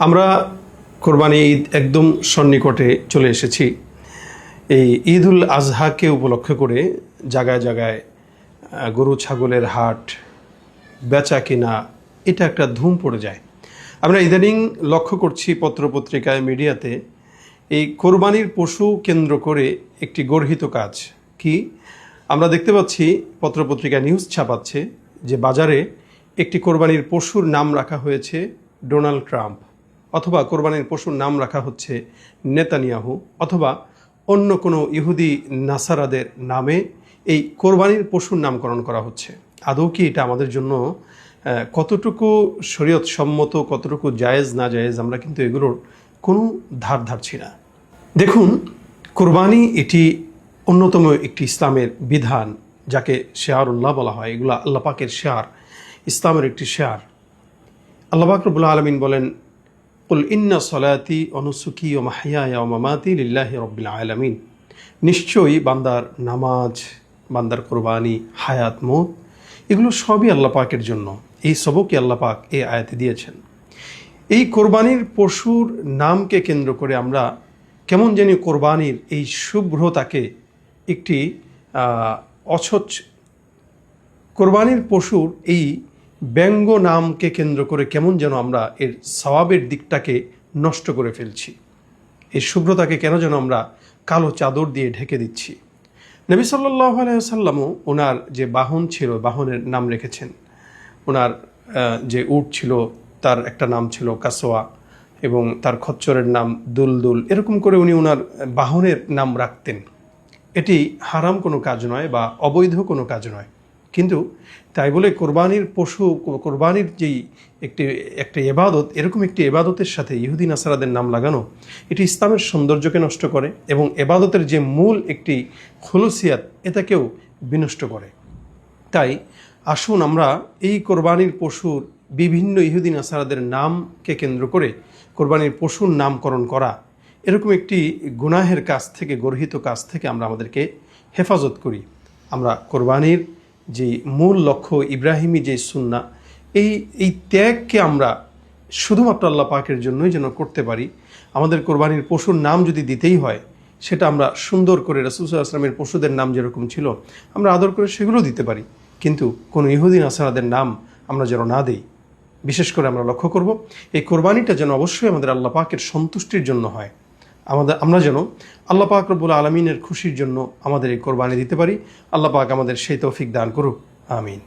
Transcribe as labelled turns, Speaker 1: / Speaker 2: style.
Speaker 1: আমরা কোরবানি ঈদ একদম সন্নিকটে চলে এসেছি। এই ঈদুল আজহাকে উপলক্ষ করে জায়গায় জায়গায় গরু ছাগলের হাট, বেচা কিনা, এটা একটা ধুম পড়ে যায়। আমরা ইদানিং লক্ষ্য করছি পত্রপত্রিকায়, মিডিয়াতে এই কোরবানির পশু কেন্দ্র করে একটি গর্হিত কাজ কি আমরা দেখতে পাচ্ছি। পত্রপত্রিকায় নিউজ ছাপাচ্ছে যে বাজারে একটি কোরবানির পশুর নাম রাখা হয়েছে ডোনাল্ড ট্রাম্প, অথবা কোরবানির পশুর নাম রাখা হচ্ছে নেতানিয়াহু, অথবা অন্য কোনো ইহুদি নাসারাদের নামে এই কোরবানির পশুর নামকরণ করা হচ্ছে। আদৌ কি এটা আমাদের জন্য কতটুকু শরীয়ত সম্মত, কতটুকু জায়েজ না জায়েজ, আমরা কিন্তু এগুলোর কোনো ধার ধারছি না। দেখুন, কোরবানি এটি অন্যতম একটি ইসলামের বিধান, যাকে শেয়ারুল্লাহ বলা হয়। এগুলো আল্লাহ পাকের শেয়ার, ইসলামের একটি শেয়ার। আল্লাহ পাক রব্বুল আলামিন বলেন, কুল ইন্না সলাতি ওয়া নুসুকি ওয়া মাহইয়ায়া ওয়া মামাতি লিল্লাহি রাব্বিল আলামিন। নিশ্চয়ই বান্দার নামাজ, বান্দার কোরবানি, হায়াত, মৌত, এগুলো সবই আল্লাহ পাকের জন্য। এই সবকই আল্লাহ পাক এই আয়াতে দিয়েছেন। এই কোরবানির পশুর নামকে কেন্দ্র করে আমরা কেমন জানি কোরবানির এই শুভ্রতাকে একটি কোরবানির পশুর এই ব্যঙ্গ নামকে কেন্দ্র করে কেমন যেন আমরা এর সওয়াবের দিকটাকে নষ্ট করে ফেলছি। এই শুভ্রতাকে কেন যেন আমরা কালো চাদর দিয়ে ঢেকে দিচ্ছি। নবী সাল্লাল্লাহু আলাইহি ওয়াসাল্লামও ওনার যে বাহন ছিল, বাহনের নাম রেখেছেন। ওনার যে উট ছিল তার একটা নাম ছিল কাসোয়া, এবং তার খচ্চরের নাম দুলদুল। এরকম করে উনি ওনার বাহনের নাম রাখতেন। এটি হারাম কোনো কাজ নয় বা অবৈধ কোনো কাজ নয়, কিন্তু তাই বলে কোরবানির পশু, কোরবানির যেই একটা এবাদত, এরকম একটি এবাদতের সাথে ইহুদি নাসারাদের নাম লাগানো, এটি ইসলামের সৌন্দর্যকে নষ্ট করে এবং এবাদতের যে মূল একটি খুলুসিয়াত, এটাকেও বিনষ্ট করে। তাই আসুন আমরা এই কোরবানির পশুর বিভিন্ন ইহুদি নাসারাদের নামকে কেন্দ্র করে কোরবানির পশুর নামকরণ করা, এরকম একটি গুনাহের কাজ থেকে, গর্হিত কাজ থেকে আমরা আমাদেরকে হেফাজত করি। আমরা কোরবানির যে মূল লক্ষ্য, ইব্রাহিমী যে সুন্নাহ, এই ত্যাগকে আমরা শুধুমাত্র আল্লাহ পাকের জন্যই যেন করতে পারি। আমাদের কোরবানির পশুর নাম যদি দিতেই হয়, সেটা আমরা সুন্দর করে রাসূল সাল্লাল্লাহু আলাইহি ওয়াসাল্লামের পশুদের নাম যেরকম ছিল আমরা আদর করে সেগুলো দিতে পারি, কিন্তু কোনো ইহুদি নাসারাদের নাম আমরা যেন না দিই। বিশেষ করে আমরা লক্ষ্য করব এই কোরবানিটা যেন অবশ্যই আমাদের আল্লাহ পাকের সন্তুষ্টির জন্য হয়। আমরা যেন আল্লাহ পাক রব্বুল আলামিনের খুশির জন্য আমাদের এই কোরবানি দিতে পারি। আল্লাহ পাক আমাদের সেই তৌফিক দান করুক, আমিন।